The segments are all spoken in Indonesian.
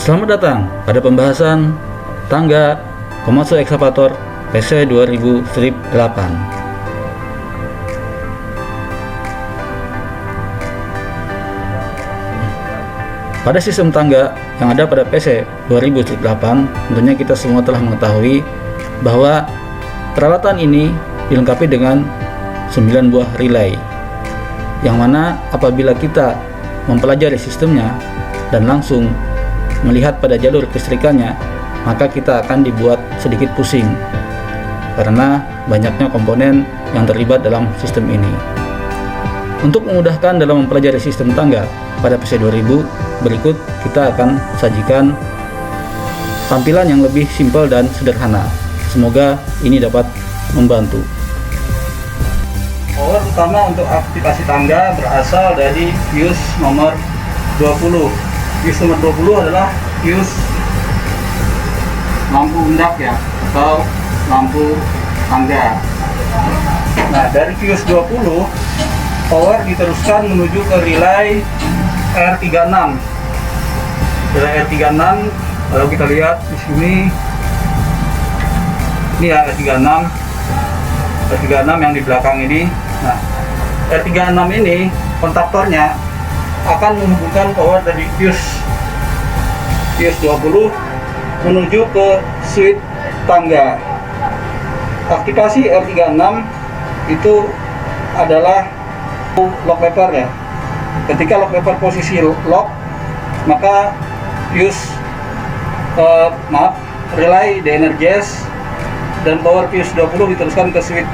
Selamat datang pada pembahasan tangga Komatsu Excavator PC 2000-8. Pada sistem tangga yang ada pada PC 2000-8, tentunya kita semua telah mengetahui bahwa peralatan ini dilengkapi dengan 9 buah relay, yang mana apabila kita mempelajari sistemnya dan langsung melihat pada jalur kelistrikannya, maka kita akan dibuat sedikit pusing karena banyaknya komponen yang terlibat dalam sistem ini. Untuk memudahkan dalam mempelajari sistem tangga pada PC 2000, berikut kita akan sajikan tampilan yang lebih simpel dan sederhana. Semoga ini dapat membantu. Power utama untuk aktivasi tangga berasal dari fuse nomor 20. Fuse nomor 20 adalah fuse lampu undak ya, atau lampu tangga. Nah, dari fuse 20 power diteruskan menuju ke relay R36. Relay R36, kalau kita lihat di sini, ini ya R36 yang di belakang ini. Nah, R36 ini kontaktornya akan menghubungkan power dari fuse 20 menuju ke switch tangga. Aktivasi R36 itu adalah lock lever ya. Ketika lock lever posisi lock, maka fuse relay de-energize dan power fuse 20 diteruskan ke switch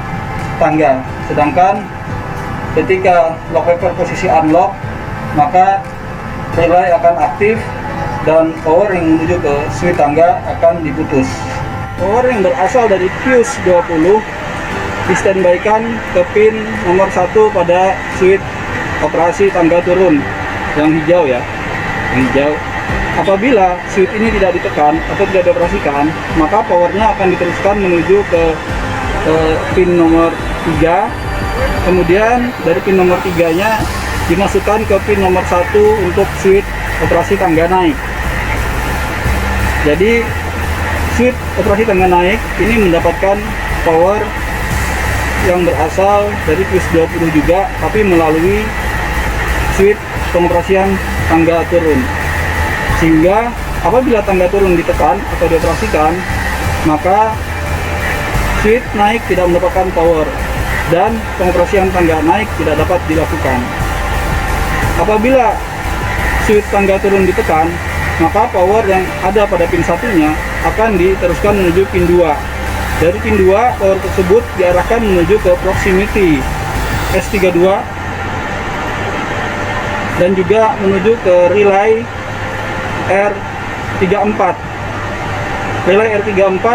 tangga. Sedangkan ketika lock lever posisi unlock, maka relay akan aktif dan power yang menuju ke switch tangga akan diputus. Power yang berasal dari fuse 20 di-standby-kan ke pin nomor 1 pada switch operasi tangga turun yang hijau ya, yang hijau. Apabila switch ini tidak ditekan atau tidak dioperasikan, maka powernya akan diteruskan menuju ke pin nomor 3. Kemudian dari pin nomor 3-nya dimasukkan ke pin nomor 1 untuk switch operasi tangga naik. Jadi switch operasi tangga naik ini mendapatkan power yang berasal dari fuse 20 juga, tapi melalui switch pengoperasian tangga turun. Sehingga apabila tangga turun ditekan atau dioperasikan, maka switch naik tidak mendapatkan power dan pengoperasian tangga naik tidak dapat dilakukan. Apabila switch tangga turun ditekan, maka power yang ada pada pin satunya akan diteruskan menuju pin 2. Dari pin 2, power tersebut diarahkan menuju ke proximity S32 dan juga menuju ke relay R34. Relay R34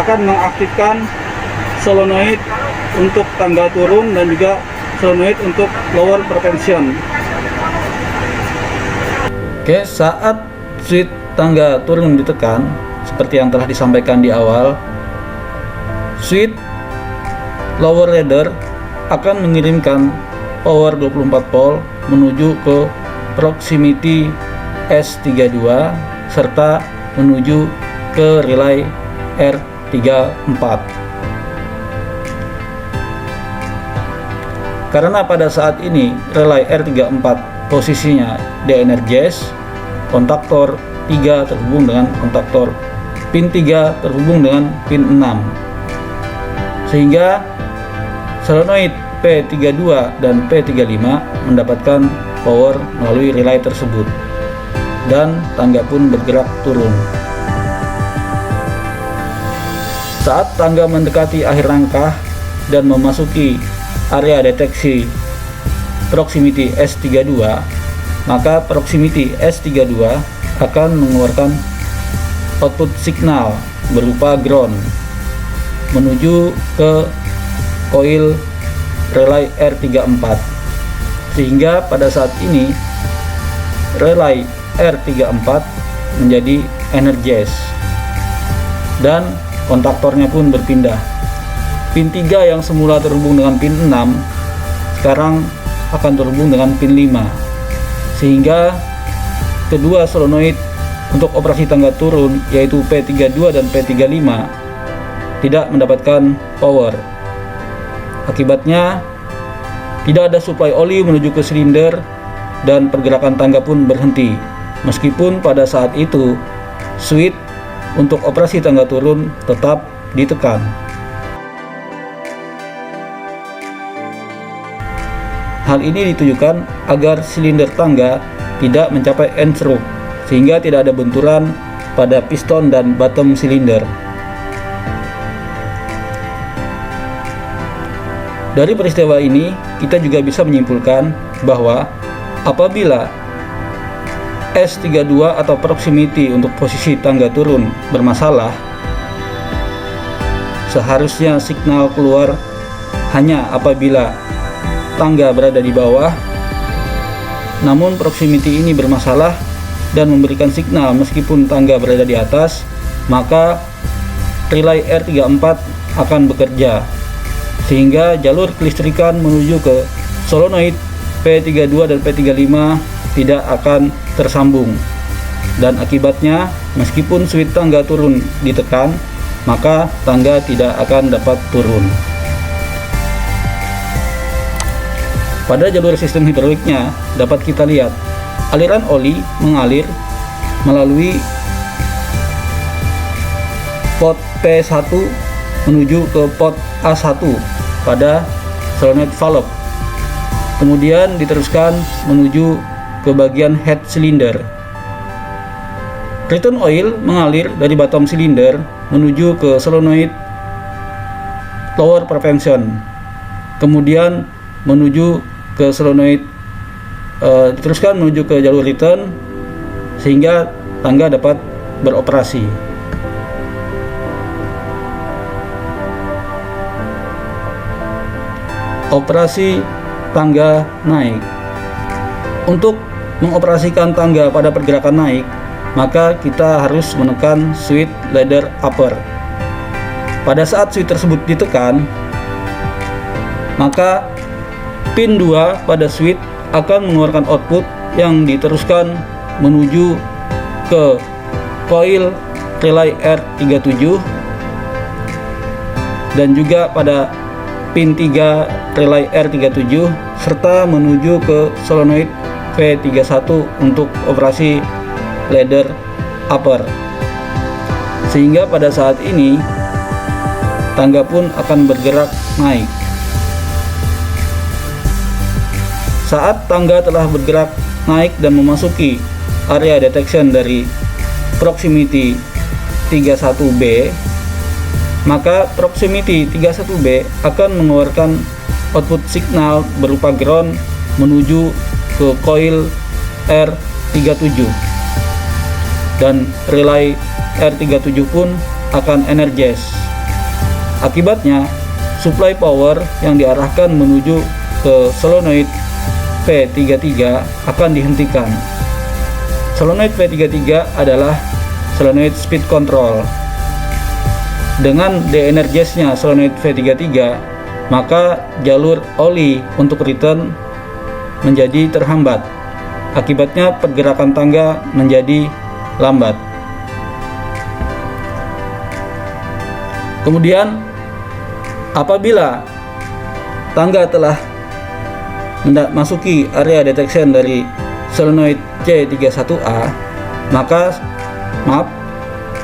akan mengaktifkan solenoid untuk tangga turun dan juga solenoid untuk lower pretension. Oke, saat switch tangga turun ditekan, seperti yang telah disampaikan di awal, switch lower ladder akan mengirimkan power 24 volt menuju ke proximity S32 serta menuju ke relay R34. Karena pada saat ini relay R34 posisinya de-energize, kontaktor 3 terhubung dengan kontaktor pin 3 terhubung dengan pin 6, sehingga solenoid P32 dan P35 mendapatkan power melalui relay tersebut dan tangga pun bergerak turun. Saat tangga mendekati akhir rangkah dan memasuki area deteksi proximity S32, maka proximity S32 akan mengeluarkan output signal berupa ground menuju ke coil relay R34, sehingga pada saat ini relay R34 menjadi energized dan kontaktornya pun berpindah. Pin 3 yang semula terhubung dengan pin 6 sekarang akan terhubung dengan pin 5, sehingga kedua solenoid untuk operasi tangga turun yaitu P32 dan P35 tidak mendapatkan power. Akibatnya tidak ada suplai oli menuju ke silinder dan pergerakan tangga pun berhenti. Meskipun pada saat itu switch untuk operasi tangga turun tetap ditekan. Hal ini ditujukan agar silinder tangga tidak mencapai end stroke sehingga tidak ada benturan pada piston dan bottom silinder. Dari peristiwa ini, kita juga bisa menyimpulkan bahwa apabila S32 atau proximity untuk posisi tangga turun bermasalah, seharusnya signal keluar hanya apabila tangga berada di bawah. Namun proximity ini bermasalah dan memberikan signal meskipun tangga berada di atas, maka relay R34 akan bekerja sehingga jalur kelistrikan menuju ke solenoid P32 dan P35 tidak akan tersambung, dan akibatnya meskipun switch tangga turun ditekan, maka tangga tidak akan dapat turun. Pada jalur sistem hidroliknya dapat kita lihat aliran oli mengalir melalui pot P1 menuju ke pot A1 pada solenoid valve, kemudian diteruskan menuju ke bagian head cylinder. Return oil mengalir dari bottom cylinder menuju ke solenoid lower prevention, kemudian menuju ke solenoid diteruskan menuju ke jalur return sehingga tangga dapat beroperasi. Operasi tangga naik. Untuk mengoperasikan tangga pada pergerakan naik, maka kita harus menekan switch ladder upper. Pada saat switch tersebut ditekan, maka pin 2 pada switch akan mengeluarkan output yang diteruskan menuju ke coil relay R37 dan juga pada pin 3 relay R37 serta menuju ke solenoid P31 untuk operasi ladder upper, sehingga pada saat ini tangga pun akan bergerak naik. Saat tangga telah bergerak naik dan memasuki area detection dari proximity 31B, maka proximity 31B akan mengeluarkan output signal berupa ground menuju ke coil R37 dan relay R37 pun akan energize. Akibatnya supply power yang diarahkan menuju ke solenoid P33 akan dihentikan. Solenoid P33 adalah solenoid speed control. Dengan de-energize-nya solenoid P33, maka jalur oli untuk return menjadi terhambat. Akibatnya pergerakan tangga menjadi lambat. Kemudian apabila tangga telah memasuki area detection dari solenoid C31A, maka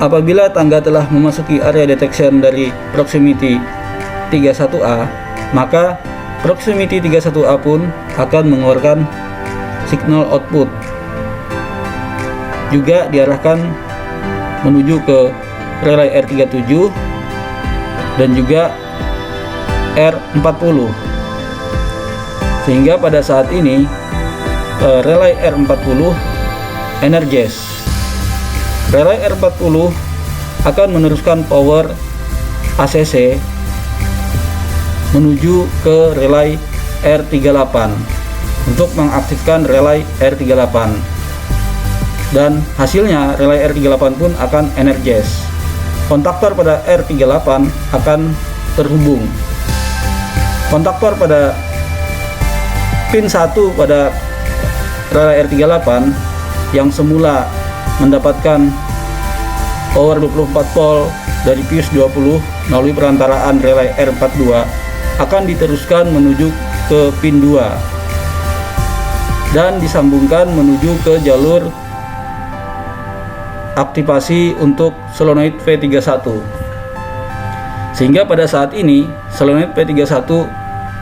apabila tangga telah memasuki area detection dari proximity 31A, maka proximity 31A pun akan mengeluarkan signal output, juga diarahkan menuju ke relay R37 dan juga R40, sehingga pada saat ini relay R40 energize. Relay R40 akan meneruskan power ACC menuju ke relay R38 untuk mengaktifkan relay R38, dan hasilnya relay R38 pun akan energize. Kontaktor pada R38 akan terhubung. Kontaktor pada pin 1 pada relay R38 yang semula mendapatkan power 24 volt dari fuse 20 melalui perantaraan relay R42 akan diteruskan menuju ke pin 2 dan disambungkan menuju ke jalur aktivasi untuk solenoid V31. Sehingga pada saat ini solenoid V31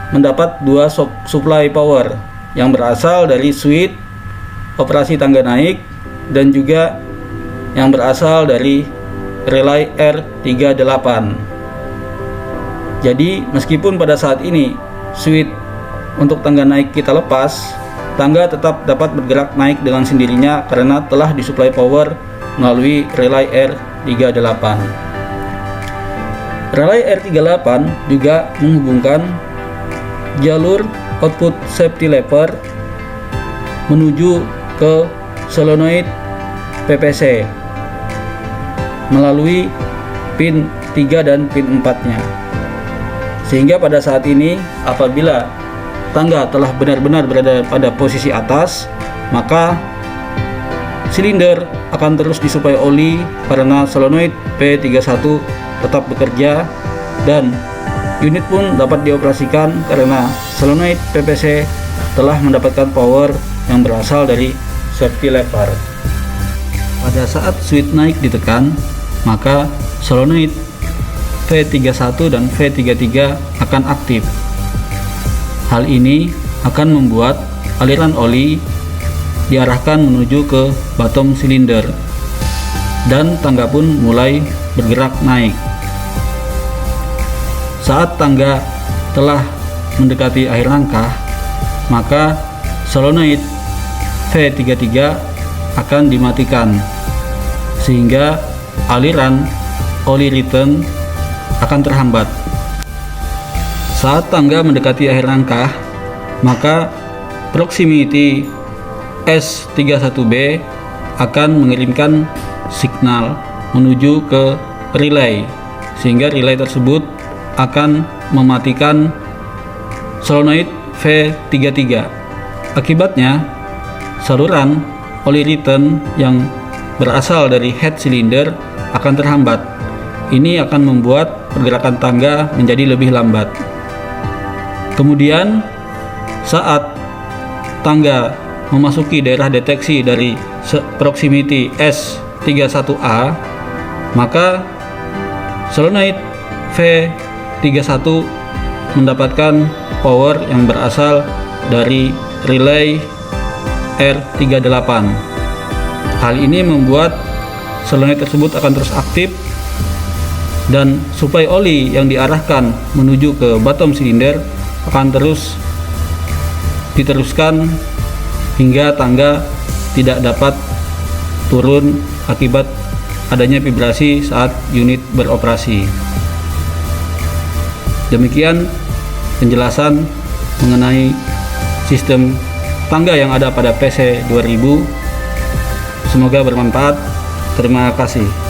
mendapat dua supply power yang berasal dari switch operasi tangga naik dan juga yang berasal dari relay R38. Jadi meskipun pada saat ini switch untuk tangga naik kita lepas, tangga tetap dapat bergerak naik dengan sendirinya karena telah disuplai power melalui relay R38. Relay R38 juga menghubungkan jalur output safety lever menuju ke solenoid PPC melalui pin 3 dan pin 4-nya. Sehingga pada saat ini apabila tangga telah benar-benar berada pada posisi atas, maka silinder akan terus disuplai oli karena solenoid P31 tetap bekerja dan unit pun dapat dioperasikan karena solenoid PPC telah mendapatkan power yang berasal dari safety lever. Pada saat switch naik ditekan, maka solenoid V31 dan V33 akan aktif. Hal ini akan membuat aliran oli diarahkan menuju ke bottom silinder dan tangga pun mulai bergerak naik. Saat tangga telah mendekati akhir langkah, maka solenoid V33 akan dimatikan sehingga aliran oli return akan terhambat. Saat tangga mendekati akhir langkah, maka proximity S31B akan mengirimkan signal menuju ke relay sehingga relay tersebut akan mematikan solenoid V33. Akibatnya saluran oli return yang berasal dari head cylinder akan terhambat. Ini akan membuat pergerakan tangga menjadi lebih lambat. Kemudian saat tangga memasuki daerah deteksi dari proximity S31A, maka solenoid V31 mendapatkan power yang berasal dari relay R38. Hal ini membuat solenoid tersebut akan terus aktif dan suplai oli yang diarahkan menuju ke bottom silinder akan terus diteruskan hingga tangga tidak dapat turun akibat adanya vibrasi saat unit beroperasi. Demikian penjelasan mengenai sistem tangga yang ada pada PC 2000. Semoga bermanfaat. Terima kasih.